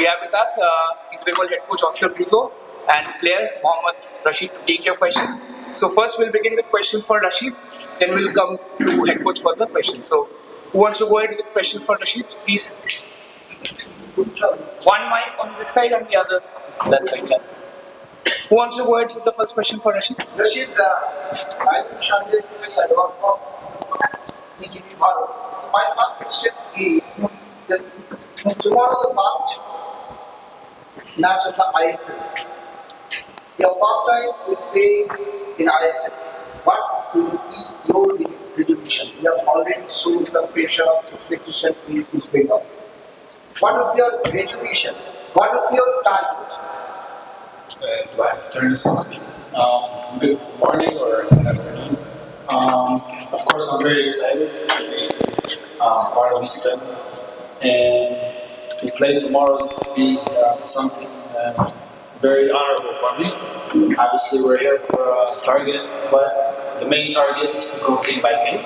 have with us East Bengal head coach Oscar Brizo and player Mohammad Rashid to take your questions. So first we'll begin with questions for Rashid, then we'll come to head coach for the questions. So who wants to go ahead with questions for Rashid, please? One mic on this side and the other that side. Yeah. Who wants to go ahead with the first question for Rashid? Rashid, my first question is tomorrow the first match of the ISL. Your first time will play in ISL. What will be your resolution? You have already shown the pressure of execution in East Bengal. What will be your resolution? What will be your target? Do I have to turn this on? Good morning or good afternoon. Of course, I'm very excited to be part of East Bengal, and to play tomorrow will be something very honorable for me. Obviously, we're here for a target, but the main target is to go game by game.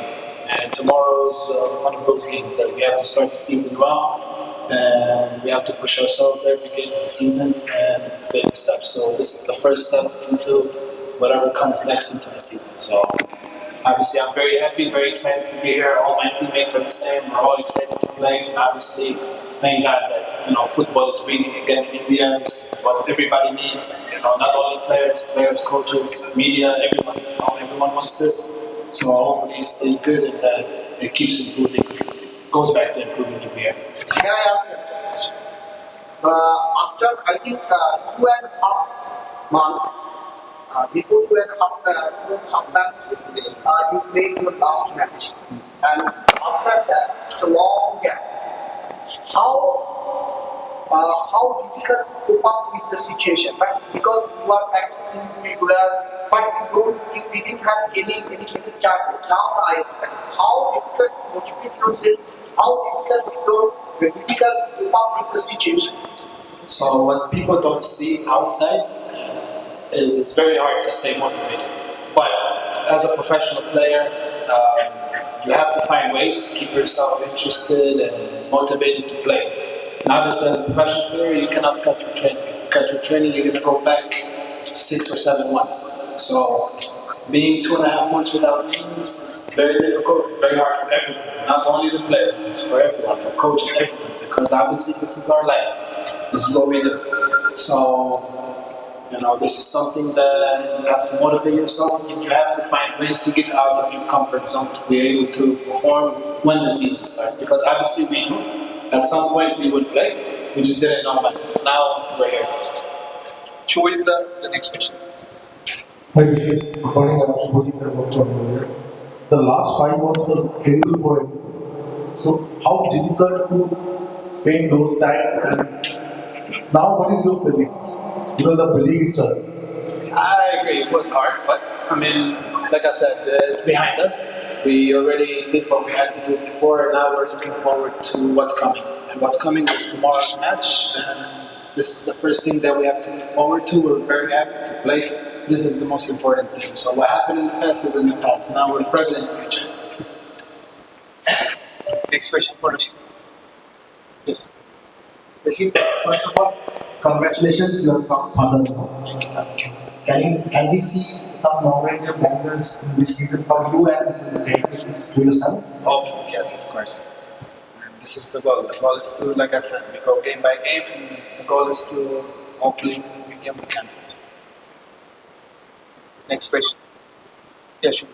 And tomorrow is one of those games that we have to start the season well. And we have to push ourselves every game of the season, and it's baby steps. So this is the first step into whatever comes next into the season. So obviously I'm very happy, very excited to be here. All my teammates are the same. We're all excited to play, and obviously thank God that football is breathing again in India. It's what everybody needs. Not only players, coaches, media, everyone. Everyone wants this. So hopefully it stays good and that it keeps improving. It goes back to improving every year. Can I ask you a question? After, I think, 2.5 months, before 2.5 months, you played your last match. And after that, it's a long gap. How difficult to cope up with the situation? But because you are practicing regular, but you didn't have any target. Now the ISL. How difficult to motivate yourself? How difficult to cope up with the situation? So what people don't see outside is it's very hard to stay motivated. But as a professional player, you have to find ways to keep yourself interested and motivated to play. And obviously, as a professional player, you cannot cut your training. If you cut your training, you're going to go back 6 or 7 months. So being 2.5 months without games is very difficult. It's very hard for everyone, not only the players, it's for everyone, for coaches, everyone, because obviously this is our life. This is what we do. So, this is something that you have to motivate yourself, and you have to find ways to get out of your comfort zone to be able to perform when the season starts. Because obviously we knew at some point we would play, we just didn't know when. Now we're here. Show it the next question. Hi Rishi, good morning. I'm Shubhajit from here. The last 5 months was incredible for everyone. So how difficult to spend those time, and now what is your feelings? Because the league is done. I agree, it was hard, but like I said, it's behind us. We already did what we had to do before, and now we're looking forward to what's coming. And what's coming is tomorrow's match, and this is the first thing that we have to look forward to. We're very happy to play. This is the most important thing. So what happened in the past is in the past. Now we're present and future. Next question for Rashid. Yes. Rashid, first of all, congratulations, your father. Can we see some long-range bangers in this season for you and dedicate this to your son? Oh, yes, of course. And this is the goal. The goal is to, like I said, we go game by game, and the goal is to hopefully win game we can. Next question. Yeah, sure.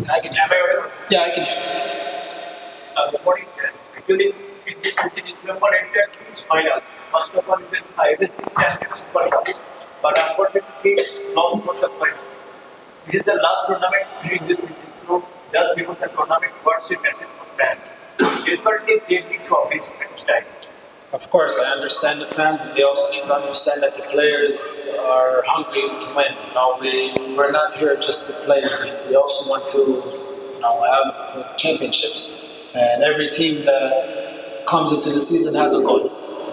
I can hear you. Yeah, I can hear you. Good morning. Actually, in this season, it's member entered two finals. First of all, the ISL Champions Super Cup, but unfortunately, lost for the finals. This is the last tournament during this season, so just before the tournament, what's your message for fans? Desperately, they need trophies next time. Of course, I understand the fans, and they also need to understand that the players are hungry to win. We're not here just to play. We also want to, have championships. And every team that comes into the season has a goal.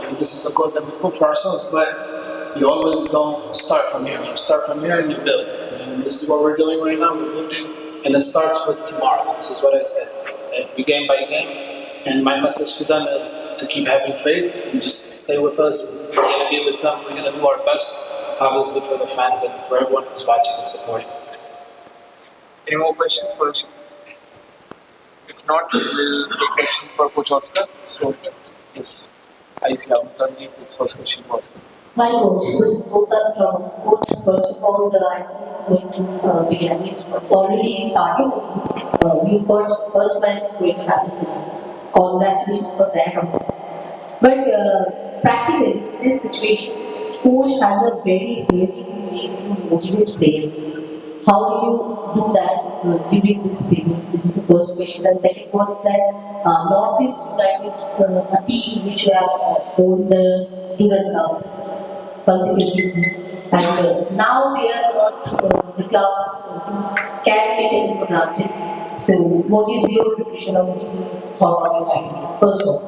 And this is a goal that we put for ourselves. But you always don't start from here. You start from here and you build. And this is what we're doing right now. We're building, and it starts with tomorrow. This is what I said. We game by game. And my message to them is to keep having faith and just stay with us. We're going to be with them. We're going to do our best, obviously, for the fans and for everyone who's watching and supporting. Any more questions for Rashid? If not, we will take questions for Coach Oscar. So, yes, I see. I'll turn the first question for Oscar. My coach, this is Bhutan from sports. First of all, the ISL is going to begin. It's already started. This is new first match going to happen tonight. Congratulations for that also. But practically, this situation, coach has a very heavy need to motivate players. How do you do that during this period? This is the first question. And second one is that NorthEast United, a team which have won the Student Cup consecutively, and now they are not the club can be taken for granted. So, what is your preparation of this thought on that? First one.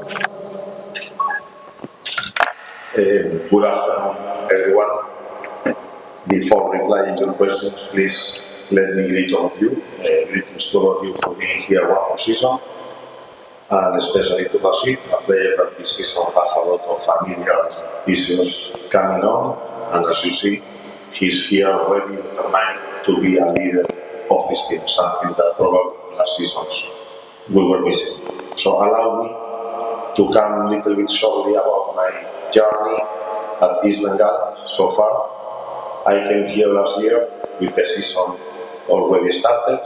Good afternoon, everyone. Before replying your questions, please let me greet all of you. Greetings to all of you for being here one more season, and especially to Rashid, a player that this season has a lot of familiar issues coming on, and as you see, he's here already determined to be a leader of this team, something that probably in last seasons we were missing. So allow me to come a little bit shortly about my journey at East Bengal so far. I came here last year with the season already started.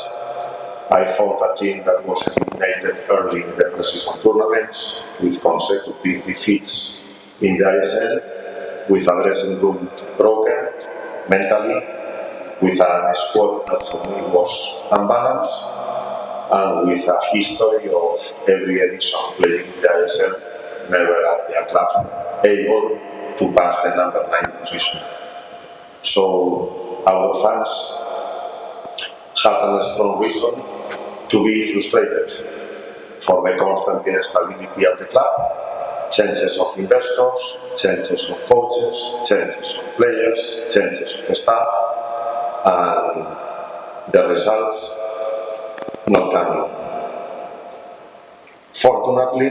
I found a team that was eliminated early in the pre-season tournaments with consecutive defeats in the ISL, with a dressing room broken mentally, with a squad that for me was unbalanced, and with a history of every edition playing in the ISL, never at the club able to pass the number 9 position. So our fans had a strong reason to be frustrated for the constant instability of the club, changes of investors, changes of coaches, changes of players, changes of staff, and the results not coming. Fortunately,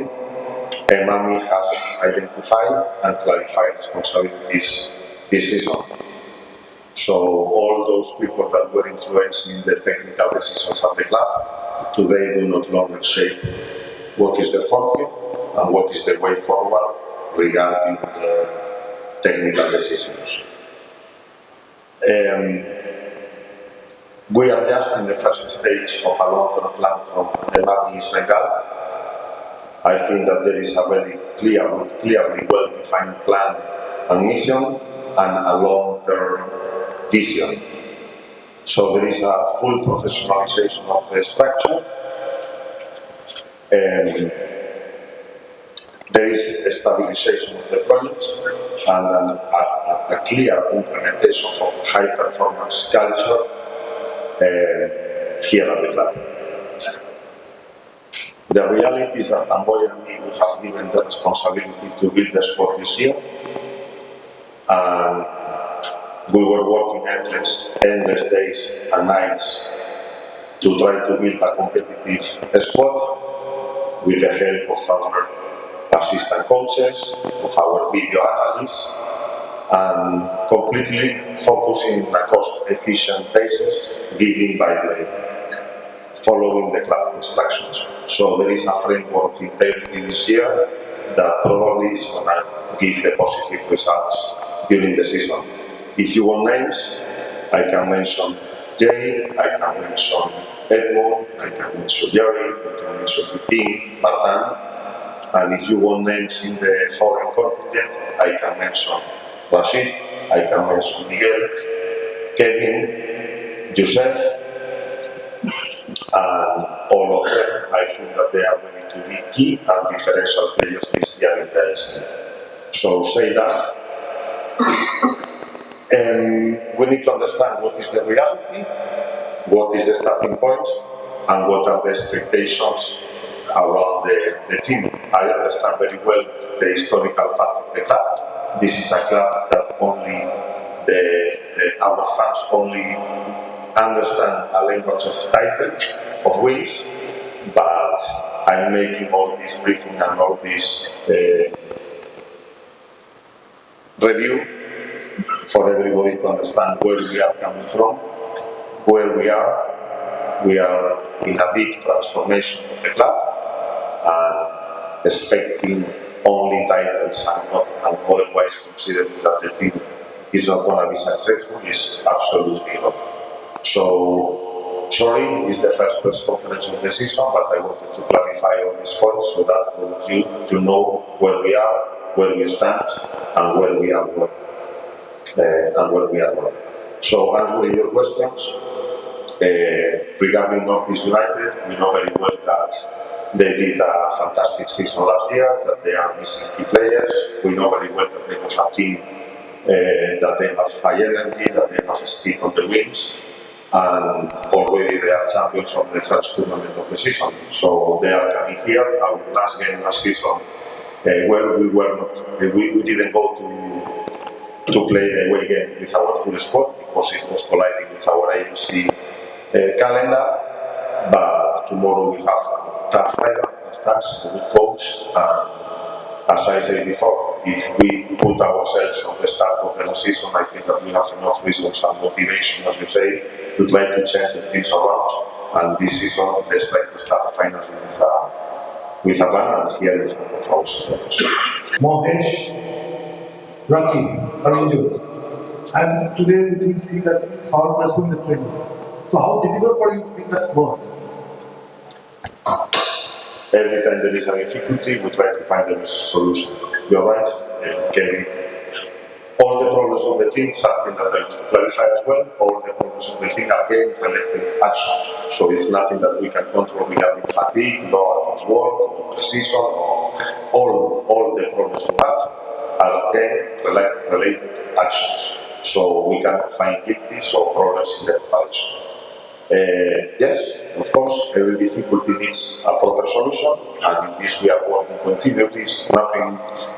Emami has identified and clarified responsibilities this season. So all those people that were influencing the technical decisions of the club today do not longer shape what is the fortune and what is the way forward regarding the technical decisions. We are just in the first stage of a long-term plan from the NorthEast Bengal. I think that there is a very clearly well-defined plan and mission and a long-term vision. So there is a full professionalization of the structure. There is a stabilization of the project and a clear implementation of high-performance culture here at the club. The reality is that Amboy and me we have given the responsibility to build the squad this year, and we were working endless days and nights to try to build a competitive squad with the help of our assistant coaches, of our video analysts, and completely focusing on a cost-efficient basis given by the following the club instructions. So there is a framework of integrity this year that probably is going to give the positive results during the season. If you want names, I can mention Jay, I can mention Edmund, I can mention Jerry, I can mention Pipin, Martin, and if you want names in the foreign contingent, I can mention Rashid, I can mention Miguel, Kevin, Joseph, and all of them. I think that they are going to be key and differential players this year in the ISL. So say that. We need to understand what is the reality, what is the starting point, and what are the expectations around the team. I understand very well the historical part of the club. this is a club that only our fans only understand a language of titles, of wins, but I'm making all this briefing and all this review for everybody to understand where we are coming from, where we are. We are in a big transformation of the club and expecting only titles and otherwise considering that the team is not going to be successful is absolutely not. So, sorry, it's the first press conference of the season, but I wanted to clarify all these points so that all of you know where we are, where we stand, and where we are going. So, answering your questions, regarding NorthEast United, we know very well that they did a fantastic season last year, that they are missing key players. We know very well that they have a team that they have high energy, that they have speed on the wings, and already they are champions of the first tournament of the season. So they are coming here. Our last game last season, where we didn't go to play the away game with our full squad because it was colliding with our AMC calendar. But tomorrow we have a tough rival, tough task, a good coach, and as I said before, if we put ourselves on the start of the season, I think that we have enough reasons and motivation, as you say, to try to change the things around. And this season, let's try to start finally with a plan and here in front of us. Mohesh, Rocky, Arunjot, and today we did see that sound pursuing the training. So how difficult for you to pick the sport? Every time there is a difficulty, we try to find a solution. You're right, Kevin. All the problems of the team, something that I will clarify as well, all the problems of the team are game-related actions. So it's nothing that we can control regarding fatigue, no out of work, no precision, all the problems we have are game-related actions. So we cannot find guilty or problems in the preparation. Yes, of course, every difficulty needs a proper solution, and in this we are working continuously.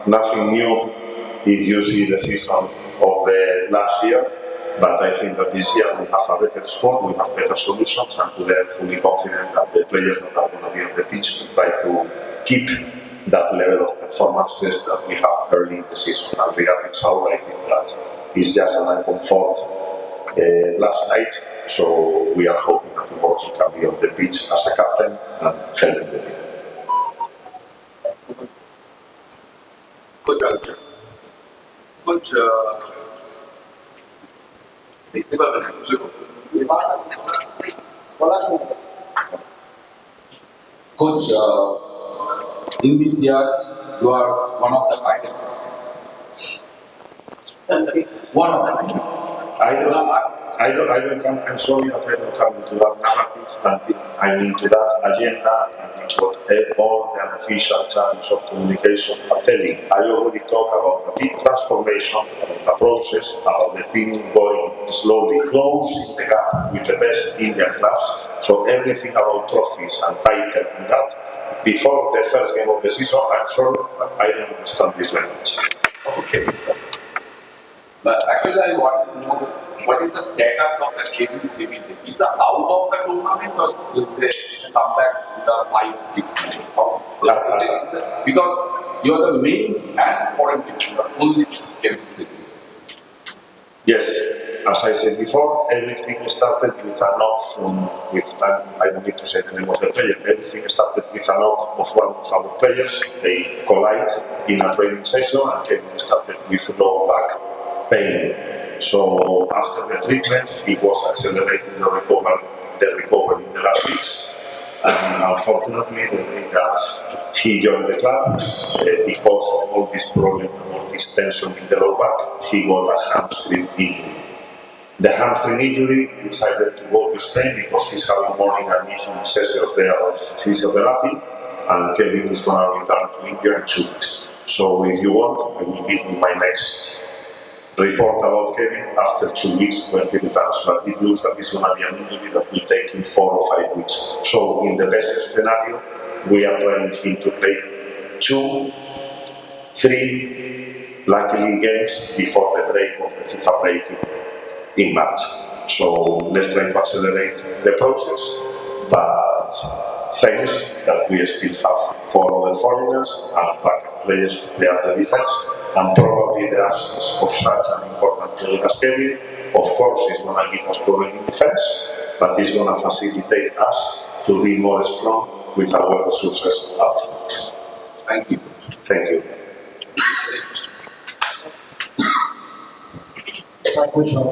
Nothing new if you see the season of the last year, but I think that this year we have a better squad, we have better solutions, and today I'm fully confident that the players that are going to be on the pitch will try to keep that level of performances that we have early in the season. And regarding Saul, I think that it's just an uncomfort last night. So we are hoping that tomorrow he can be on the pitch as a captain and helping the team. Coach, Coach, in this year, you are one of the finalists. One of them. I'm sorry that I don't come into that narrative, and into that agenda, and into what all the unofficial channels of communication are telling. I already talked about a big transformation, about the process, about the team going slowly, closing the gap with the best Indian clubs. So everything about trophies and title and that, before the first game of the season, I'm sorry, but I don't understand this language. Okay, but actually I want to know what is the status of the Kevin Civil? Is it out of the tournament or will they come back to the 5 or 6 matches? Because you are the main and foreign team, but only this Kevin Civil. Yes, as I said before, everything started with a knock I don't need to say the name of the player, everything started with a knock of one of our players. They collide in a training session and Kevin started with low back pain. So after the treatment, he was accelerating the recovery in the last weeks. And unfortunately, the day that he joined the club, because of all this problem and all this tension in the low back, he got a hamstring injury. The hamstring injury, he decided to go to Spain because he's having morning and evening sessions there of physiotherapy, and Kevin is going to return to India in 2 weeks. So if you want, I will give you my next report about Kevin after 2 weeks when he returns, but it looks that it's going to be an injury that will take him 4 or 5 weeks. So in the best scenario, we are trying him to play 2, 3, luckily games before the break of the FIFA break in March. So let's try to accelerate the process, but thanks that we still have 4 other foreigners and backup players to play at the defense, and probably the absence of such an important player as Kevin, of course, is going to give us problem in defense, but it's going to facilitate us to be more strong with our resources up front. Thank you. Thank you. My question,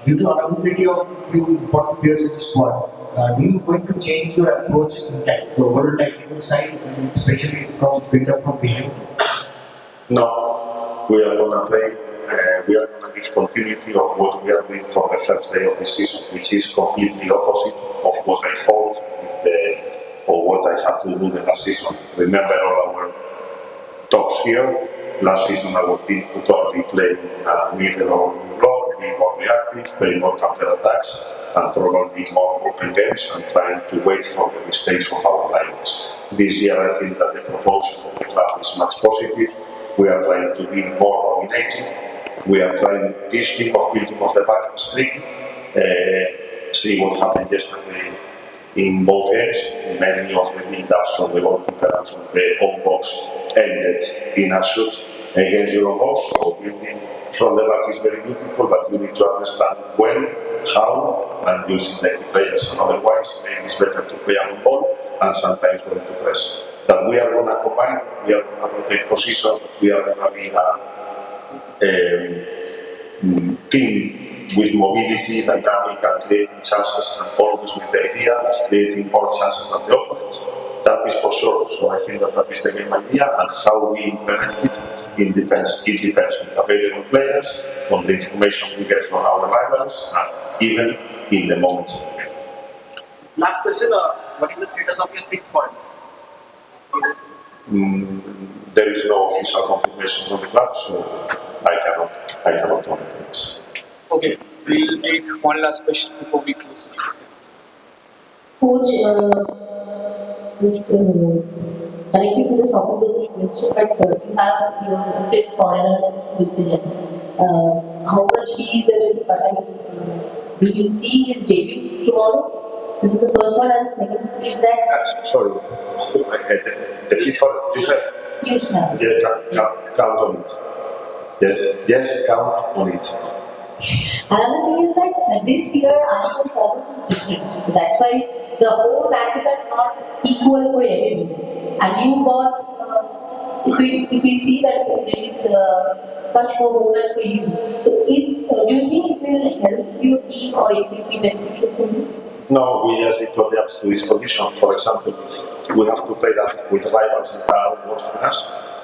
due to availability of few important players in the squad, are you going to change your approach in the overall tactical side, especially from build up from behind? No, we are going to play, we are going to give continuity of what we are doing for the first day of the season, which is completely opposite of what I thought or what I had to do the last season. Remember all our talks here. Last season our team could only play middle or block, be more reactive, play more counter-attacks, and probably more open games and trying to wait for the mistakes of our rivals. This year I think that the proposal of the club is much positive. We are trying to be more dominating. We are trying this thing of building of the back streak. See what happened yesterday in both ends. Many of the build-ups from the goalkeeper and from the home box ended in a shoot against your box. So building from the back is very beautiful, but we need to understand when, how, and using the players. And otherwise, maybe it's better to play on ball and sometimes going to press. That we are going to combine, we are going to rotate position, we are going to be a team with mobility, dynamic, and creating chances, and always with the idea of creating more chances than the opponent. That is for sure. So I think that that is the game idea, and how we implement it depends on the available players, on the information we get from our rivals, and even in the moments. Last question, what is the status of your 6th point? There is no official confirmation from the club, so I cannot comment on this. Okay, we'll take one last question before we close the floor. Coach, connected to the soccer coach question, but you have your 5th foreigner with the how much he is able to cut? We will see his debut tomorrow. This is the first one, and second is that. Sorry, the FIFA, you said? Yeah, Count on it. Yes, count on it. Another thing is that this year ISL format is different, so that's why the whole matches are not equal for everybody. And you got, if we see that there is much more moments for you, so do you think it will help your team or it will be beneficial for you? No, we just need to adapt to this condition. For example, if we have to play that with rivals that are worse than us,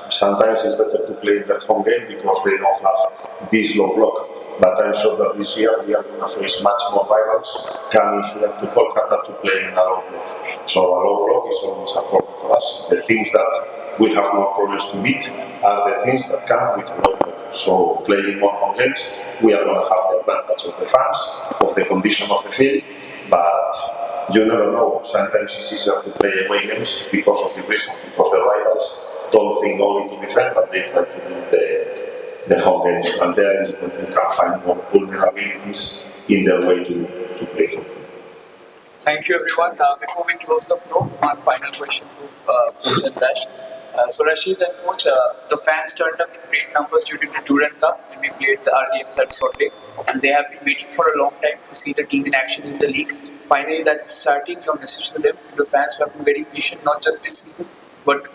sometimes it's better to play their home game because they don't have this low block. But I'm sure that this year we are going to face much more rivals coming here to Kolkata to play in a low block. So a low block is always a problem for us. The things that we have more problems to beat are the things that come with a low block. So playing more home games, we are going to have the advantage of the fans, of the condition of the field, but you never know. Sometimes it's easier to play away games because of the reason, because the rivals don't think only to defend, but they try to win the home games, and there is when you can find more vulnerabilities in their way to play football. Thank you, everyone. Before we close the floor, one final question to Coach and Rash. So Rashid and Coach, the fans turned up in great numbers during the Durand Cup when we played our games at Salt Lake, and they have been waiting for a long time to see the team in action in the league. Finally, that is starting. Your message to them, to the fans who have been very patient, not just this season, but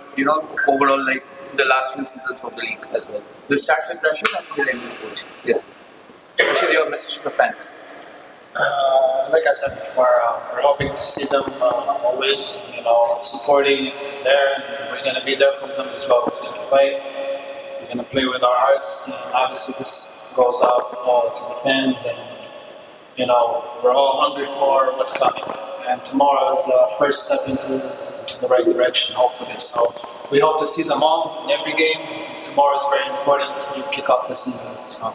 overall, like the last few seasons of the league as well. We'll start with Rashid and we'll end with Coach. Yes. Rashid, your message to the fans. Like I said before, we're hoping to see them always, supporting there. We're going to be there for them as well. We're going to fight. We're going to play with our hearts. And obviously, this goes out to the fans, and we're all hungry for what's coming. And tomorrow is the first step into the right direction, hopefully. So we hope to see them all in every game. Tomorrow is very important to kick off the season. So.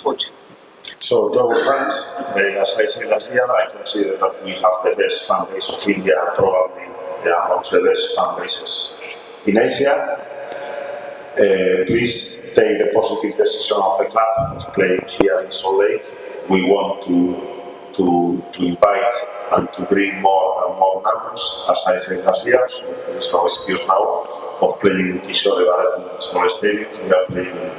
Coach. So to our fans, as I said last year, I consider that we have the best fan base of India, probably amongst the best fan bases in Asia. Please take the positive decision of the club of playing here in Salt Lake. We want to invite and to bring more and more numbers, as I said last year, so there is no excuse now of playing in Kishore Bharat in a small stadium. We are playing in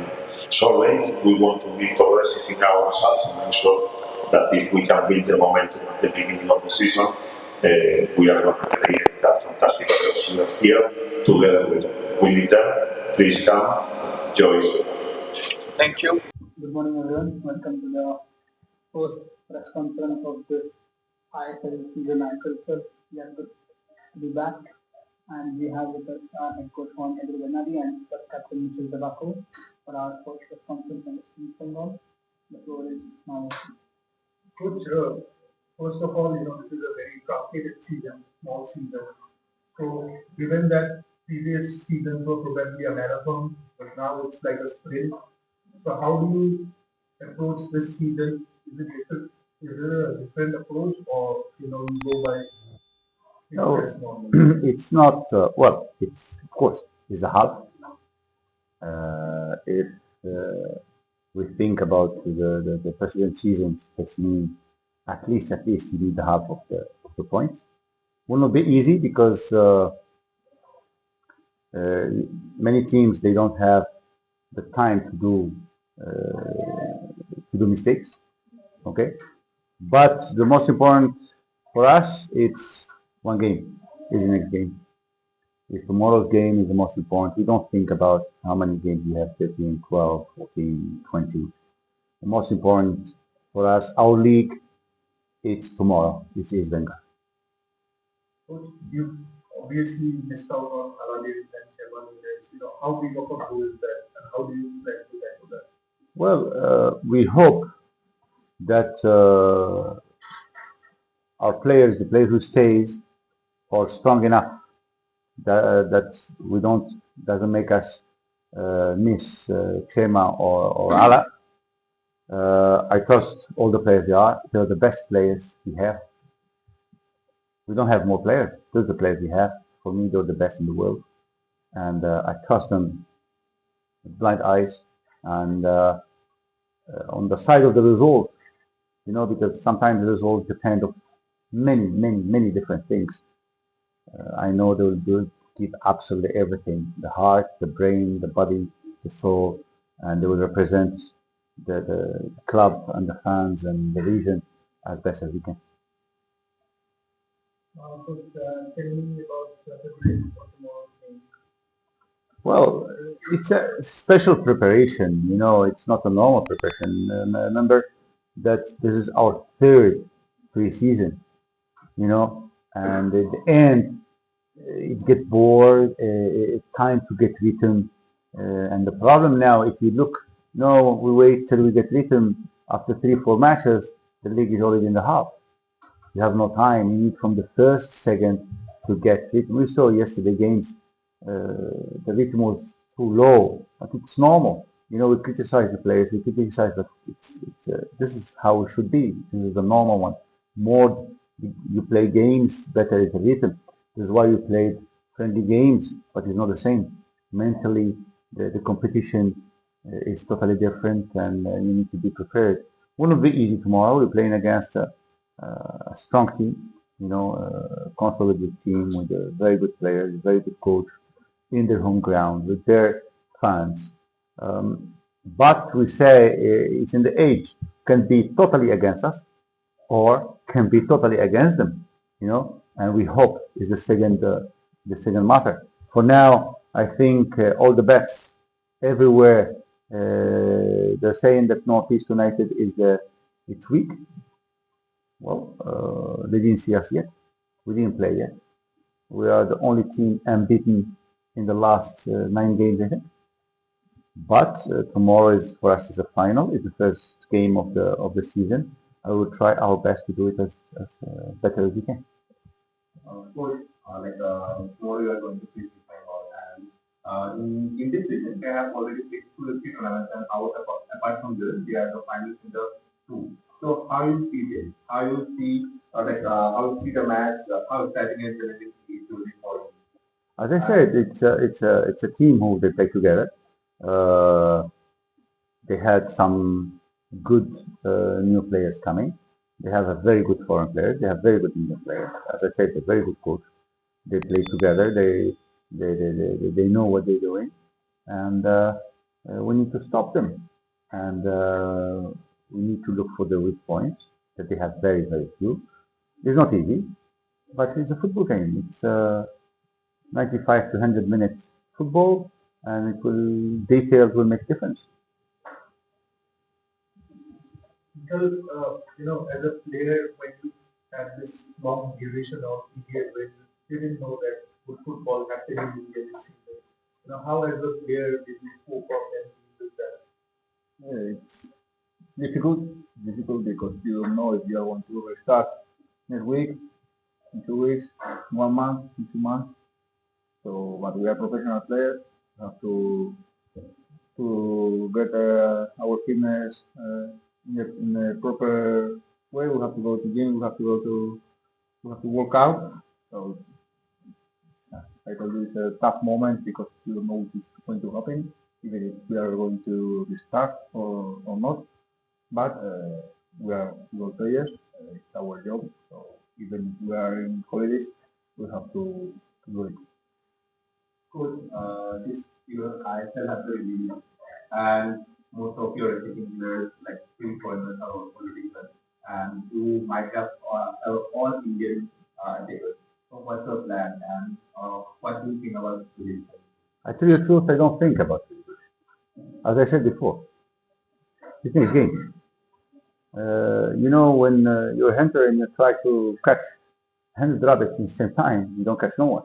Salt Lake. We want to be progressive in our results, and I'm sure that if we can build the momentum at the beginning of the season, we are going to create that fantastic atmosphere here together with them. We need them. Please come, Joyce. Thank you. Good morning, everyone. Welcome to the first press conference of this ISL season. I'm Khel. We are good to be back, and we have with us our head coach Juan and first captain Mr. Zabako for our first press conference on the Bengal. The floor is now open. Coach, first of all, this is a very truncated season, small season. So, given that previous seasons were probably a marathon, but now it's like a sprint. So, how do you approach this season? Is it different? Is there a different approach, or you go by No, as normal? it's not, well, it's, of course, it's a half. If we think about the precedent seasons, it's mean at least you need the half of the points. Will not be easy because many teams, they don't have the time to do mistakes, okay? But the most important for us, it's one game, is the next game. Is tomorrow's game is the most important. We don't think about how many games we have, 13, 12, 14, 20. The most important for us, our league, it's tomorrow. This is Bengal. Coach, you obviously missed out on Aladin and Sherman. How big of a goal is that, and how do you plan to tackle that? Well, we hope that our players, the players who stays, are strong enough that we doesn't make us miss Chema or Ala. I trust all the players they're the best players we have. We don't have more players. Those are the players we have. For me, they're the best in the world, and I trust them with blind eyes. And on the side of the result, because sometimes the result depend on many different things. I know they will give absolutely everything: the heart, the brain, the body, the soul, and they will represent the club and the fans and the region as best as we can. Coach, tell me about the preparation for tomorrow's game. Well, it's a special preparation. It's not a normal preparation. Remember that this is our third pre-season. And at the end, it gets bored. It's time to get rhythm. And the problem now, if you look, no, we wait till we get rhythm after 3, 4 matches. The league is already in the half. You have no time. You need from the first second to get rhythm. We saw yesterday games. The rhythm was too low, but it's normal. We criticize the players. We criticize that this is how it should be. This is the normal one. More you play games, better is the rhythm. This is why we played friendly games, but it's not the same. Mentally, the competition is totally different, and you need to be prepared. Will not be easy tomorrow. We're playing against a strong team, a consolidated team with a very good players, very good coach in their home ground with their fans. But we say it's in the age, can be totally against us or can be totally against them, and we hope is the second matter. For now, I think all the bets everywhere, they're saying that NorthEast United it's weak. Well, they didn't see us yet. We didn't play yet. We are the only team unbeaten in the last 9 games, I think. But tomorrow is for us is a final. It's the first game of the season. I will try our best to do it as better as we can. Coach, tomorrow you are going to face Bengal, and in this season they have already played 2 tournaments, and apart from this, they are the finals in the 2. So how you see this? How you see how you see the match? How exciting and challenging it will be for you? As I said, it's a team who they play together. Uh, they had some good new players coming. They have a very good foreign players. They have very good Indian players. As I said, a very good coach. They play together. They know what they're doing, and we need to stop them. And we need to look for the weak points that they have very few. It's not easy, but it's a football game. It's 95 to 100 minutes football, and it will details will make difference. Because, as a player, when you had this long duration of period when you didn't know that good football happening in India this season, how as a player did you cope up and deal with that? It's difficult because you don't know if you are going to restart next week, in 2 weeks, 1 month, in 2 months. So, but we are professional players. We have to get our fitness in the proper way. We have to go to gym. We have to work out. So, I told you it's a tough moment because you don't know what is going to happen, even if we are going to restart or not. But we are players. It's our job. So even if we are in holidays, we have to do it. Coach, this year ISL has been released, and most of your attacking players, like three foreigners, are already done, and you might have all Indian attackers. So, what's your plan, and what do you think about this release? I tell you the truth, I don't think about it. As I said before, it's a game. When you're a hunter and you try to catch 100 rabbits in the same time, you don't catch no one.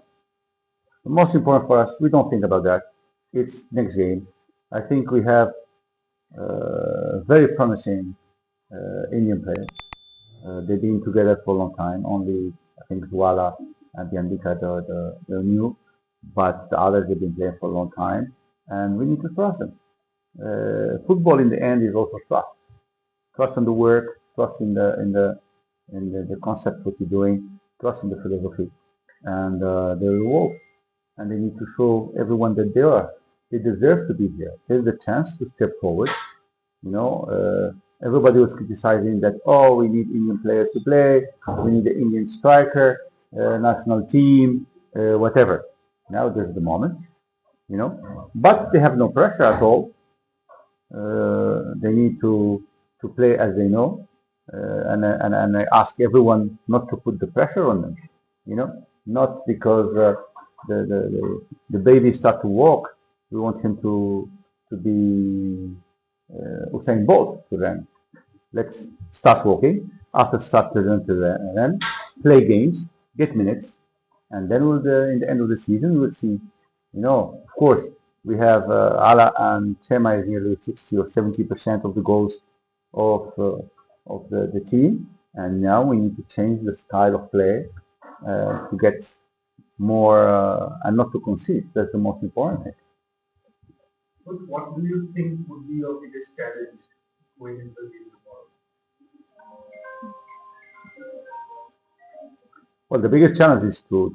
The most important for us, we don't think about that. It's next game. I think we have very promising Indian players. They've been together for a long time. Only I think Zwala and Biandika they're new, but the others have been playing for a long time, and we need to trust them. Football in the end is also trust. Trust in the work, trust in the concept what you're doing, trust in the philosophy, and they will work. And they need to show everyone that they deserve to be here. There's the chance to step forward. Everybody was criticizing that, oh, we need Indian players to play, we need the Indian striker, national team, whatever. Now there's the moment. But they have no pressure at all. They need to play as they know, and I ask everyone not to put the pressure on them. Not because the baby start to walk, we want him to be Usain Bolt to them. Let's start walking. After start to run, play games, get minutes, and then in the end of the season we'll see. Of course, we have Ala and Chema is nearly 60 or 70% of the goals of the team, and now we need to change the style of play to get more and not to concede. That's the most important thing. But what do you think would be your biggest challenge going into the game tomorrow? Well, the biggest challenge is to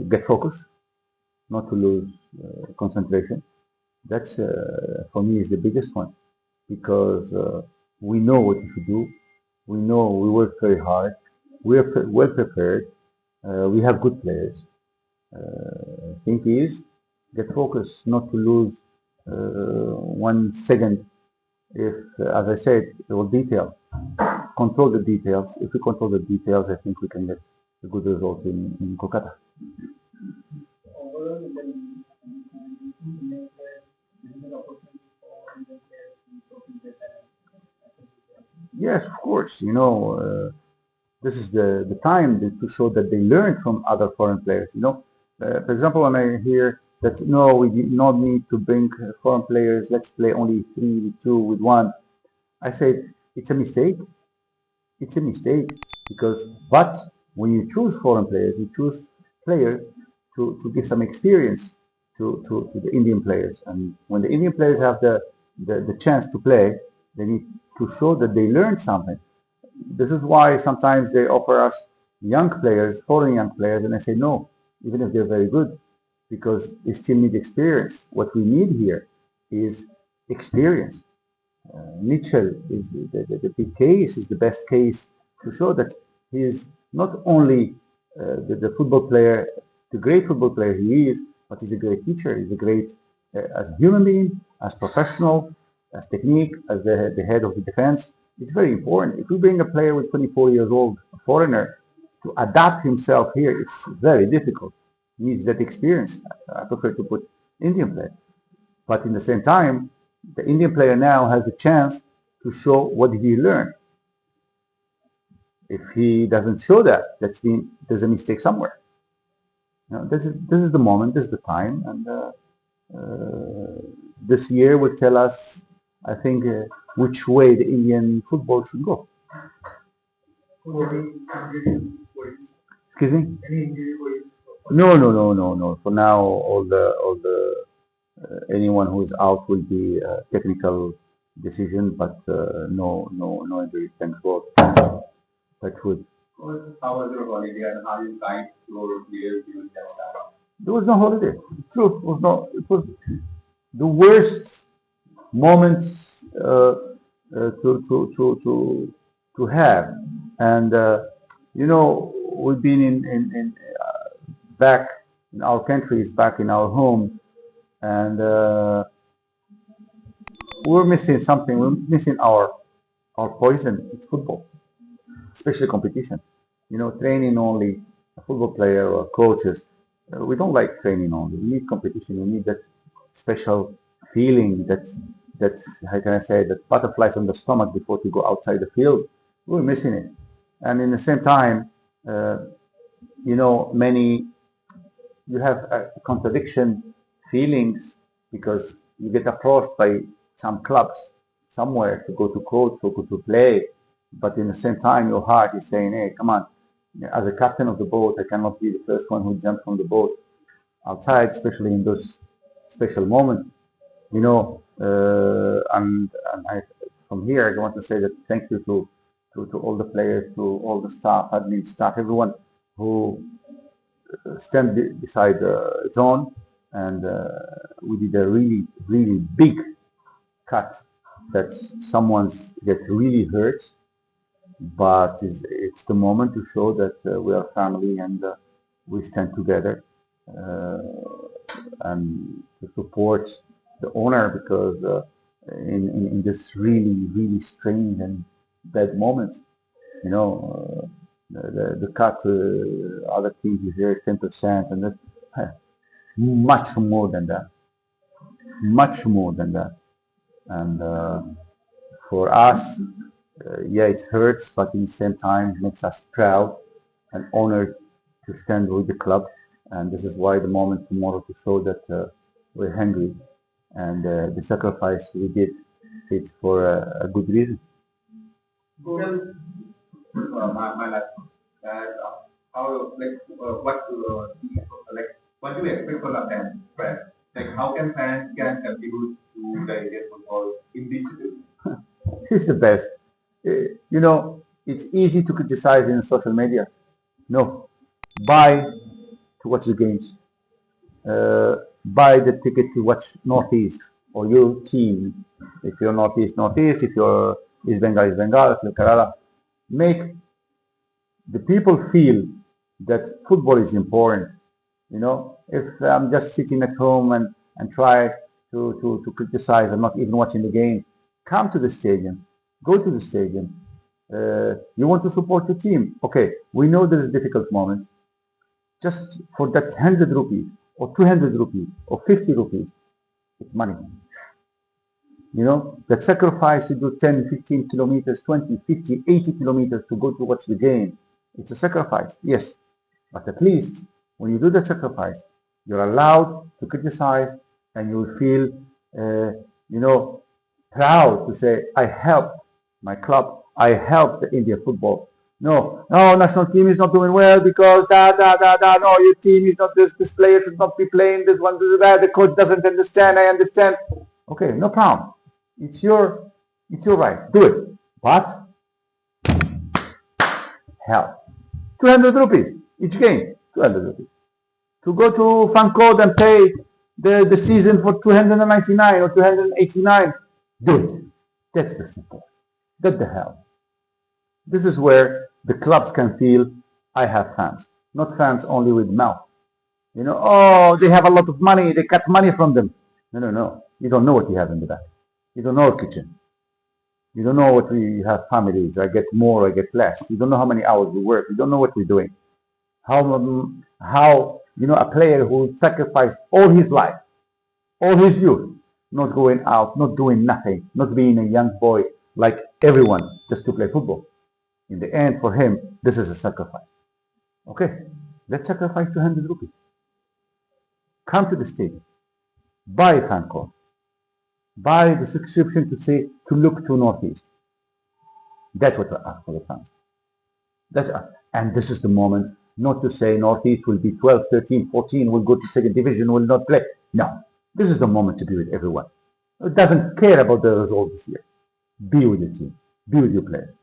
get focus, not to lose concentration. That's for me is the biggest one because we know what we should do. We know we work very hard. We are well prepared. We have good players. Thing is, get focused, not to lose 1 second. If, as I said, all details, control the details. If we control the details, I think we can get a good result in Kolkata. Overall, the Indian players, this is an opportunity for Indian players to showcase their talent. Yes, of course. This is the time to show that they learn from other foreign players. For example, when I hear that no, we did not need to bring foreign players. Let's play only 3 with 2 with 1. I say it's a mistake. It's a mistake but when you choose foreign players, you choose players to give some experience to the Indian players. And when the Indian players have the chance to play, they need to show that they learned something. This is why sometimes they offer us young players, foreign young players, and I say no, even if they're very good, because they still need experience. What we need here is experience. Mitchell is the big case, is the best case to show that he is not only the football player, the great football player he is, but he's a great teacher. He's a great as a human being, as professional, as technique, as the head of the defense. It's very important. If we bring a player with 24 years old, a foreigner, to adapt himself here, it's very difficult. He needs that experience. I prefer to put Indian player. But in the same time, the Indian player now has a chance to show what did he learn. If he doesn't show that, that means there's a mistake somewhere. You know, this is the moment, this is the time, and this year will tell us, I think, which way the Indian football should go. Excuse me? No. For now, all the anyone who is out will be a technical decision, but no injuries. Thanks God. Touch wood. How was your holiday and how you guide your players during that time? There was no holiday. Truth was no. It was the worst moments to have, and we've been in back in our countries, back in our homes, and we're missing something. We're missing our poison. It's football, especially competition. Training only a football player or coaches. We don't like training only. We need competition. We need that special feeling. That how can I say that butterflies on the stomach before to go outside the field. We're missing it, and in the same time, many you have a contradiction feelings because you get approached by some clubs somewhere to go to coach or go to play, but in the same time your heart is saying, hey, come on, as a captain of the boat, I cannot be the first one who jumps from the boat outside, especially in those special moments, and from here I want to say that thank you to all the players, to all the staff, admin staff, everyone who stand beside John, and we did a really, really big cut that someone's get really hurt, but it's the moment to show that we are family and we stand together and to support the owner because in this really, really strange and bad moments, the cut, other teams you hear 10%, and this much more than that, and for us, yeah, it hurts, but at the same time, it makes us proud and honored to stand with the club, and this is why the moment tomorrow to show that we're hungry, and the sacrifice we did, it's for a good reason. My last one. That how what do you expect from the fans? Right? Like how can fans can contribute to the Indian football in this situation? He's the best. It's easy to criticize in social media. No, buy to watch the games. Buy the ticket to watch NorthEast or your team. If you're NorthEast. If you're East Bengal, If you're Kerala, make the people feel that football is important. If I'm just sitting at home and try to criticize, I'm not even watching the game, come to the stadium, go to the stadium. You want to support your team. Okay, we know there is difficult moments. Just for that 100 rupees or 200 rupees or 50 rupees, it's money. That sacrifice you do 10, 15 kilometers, 20, 50, 80 kilometers to go to watch the game. It's a sacrifice, yes. But at least when you do that sacrifice, you're allowed to criticize and you will feel, proud to say, I helped my club, I helped the India football. No, national team is not doing well because no, your team is not this player should not be playing this one, this, that, the coach doesn't understand, I understand. Okay, no problem. It's your right, do it. But help. 200 rupees each game, 200 rupees. to go to fan code and pay the season for 299 or 289, do it. That's the support. What the hell? This is where the clubs can feel I have fans, not fans only with mouth. You know, oh, they have a lot of money, they cut money from them. No, no, no. You don't know what you have in the back. You don't know our kitchen. You don't know what we have families. I get more, I get less. You don't know how many hours we work. You don't know what we're doing. How a player who sacrificed all his life, all his youth, not going out, not doing nothing, not being a young boy like everyone just to play football. In the end, for him, this is a sacrifice. Okay, let's sacrifice 200 rupees. Come to the stadium, buy a fan card, buy the subscription to look to Northeast. That's what we ask for the fans. And this is the moment not to say Northeast will be 12, 13, 14, will go to second division, will not play. No, this is the moment to be with everyone. It doesn't care about the result this year. Be with the team, be with your players,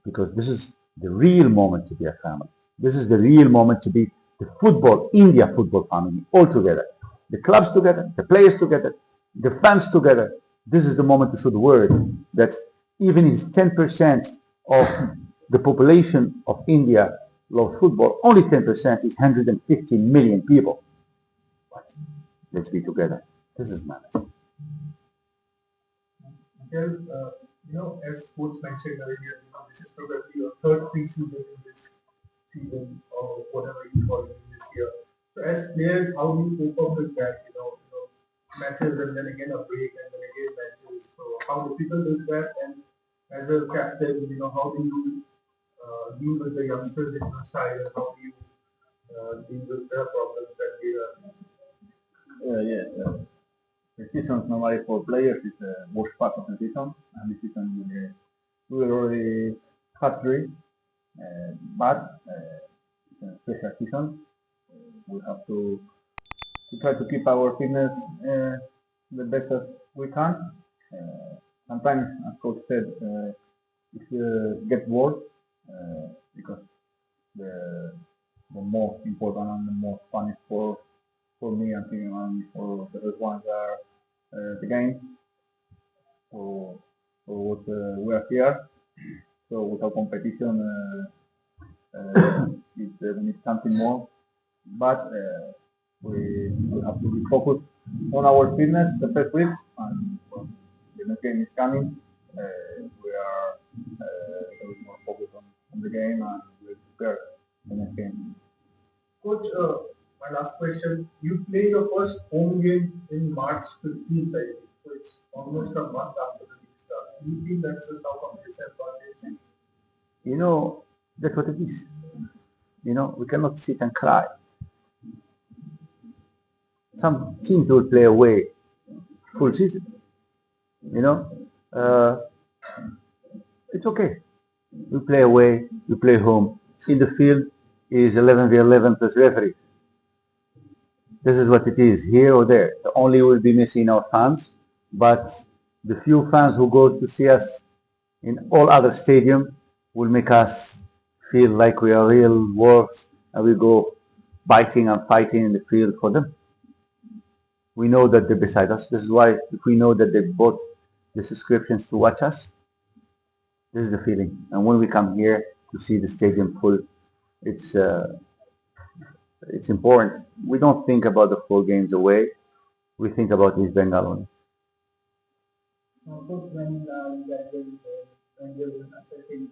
because this is the real moment to be a family. This is the real moment to be the India football family, all together. The clubs together, the players together, the fans together. This is the moment to show the world that even if 10% of the population of India love football, only 10% is 150 million people. But let's be together. This is madness. As sports mentioned earlier, this is probably your third preseason in this season or whatever you call it this year. So as players, how do you cope up with that? Matches and then again a break and then again matches. So how difficult is that? And as a captain, how do you deal with the youngsters in your side and how do you deal with their problems that they are? Yeah. The season normally for players is the worst part of the season, and the season we already had three, but it's a special season. We have to try to keep our fitness the best as we can. Sometimes, as coach said, it get bored because the most important and the most fun is for me and for the first ones are the games. So what we are here. So without competition, we need something more. But we have to be focused on our fitness the first week, and when the next game is coming, we are a bit more focused on the game and we prepare the next game. Coach, my last question. You play your first home game in March 15th, I think. So it's almost a month after the league starts. Do you think that's a South disadvantage? That's what it is. We cannot sit and cry. Some teams will play away full season. It's okay. We play away, we play home. In the field is 11v11 plus referee. This is what it is, here or there. The only will be missing our fans, but the few fans who go to see us in all other stadiums will make us feel like we are real wolves and we go biting and fighting in the field for them. We know that they're beside us. This is why if we know that they bought the subscriptions to watch us, this is the feeling. And when we come here to see the stadium full, it's important. We don't think about the 4 games away. We think about East Bengal only. When you're assessing,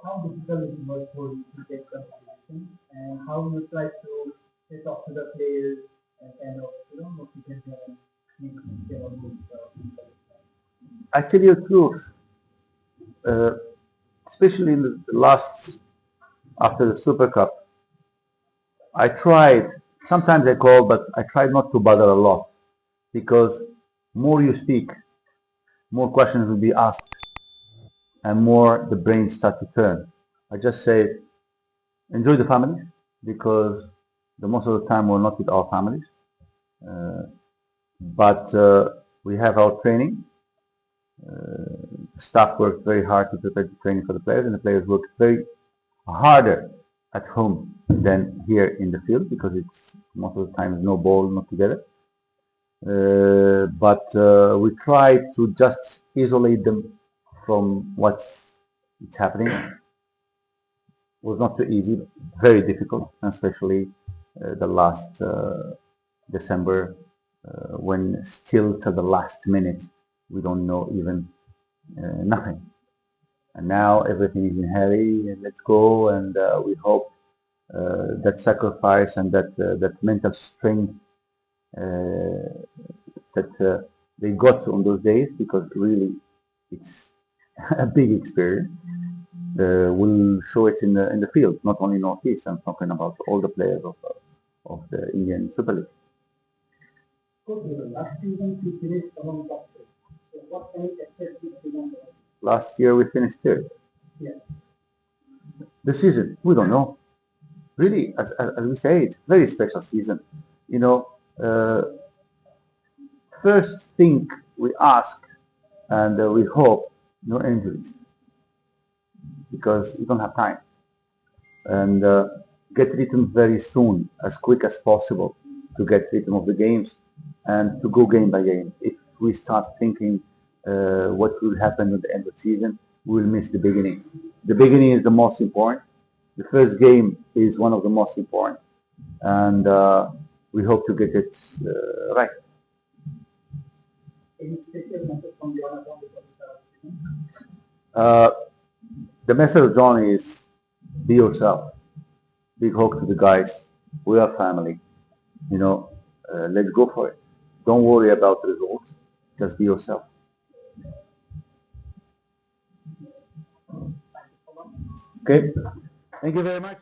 how difficult it was for you to get competition and how you try to talk to the players and kind of motivate them and make them good. I tell you the truth, especially in the last, after the Super Cup, I tried, sometimes I call, but I tried not to bother a lot because more you speak, more questions will be asked and more the brain start to turn. I just say, enjoy the family because the most of the time we're not with our families. But we have our training. Staff worked very hard to prepare the training for the players, and the players worked very harder at home than here in the field because it's most of the time no ball, not together. But we try to just isolate them from what's happening. It was not too easy, very difficult, especially the last December when still to the last minute we don't know even nothing. And now everything is in hurry and let's go and we hope that sacrifice and that mental strength that they got on those days because really it's a big experience. Will show it in the field, not only Northeast. I'm talking about all the players of the Indian Super League. Last season we finished among top three. So what can we expect this season? Last year we finished third. Yeah. The season, we don't know. Really, as we say, it's a very special season. You know, first thing we ask and we hope no injuries because we don't have time. And get rhythm very soon, as quick as possible to get rhythm of the games and to go game by game. If we start thinking what will happen at the end of the season, we will miss the beginning. The beginning is the most important. The first game is one of the most important, and we hope to get it right. Any special message from your account before we start the season? The message of John is be yourself. Big hug to the guys. We are family. You know, let's go for it. Don't worry about the results. Just be yourself. Okay. Thank you very much.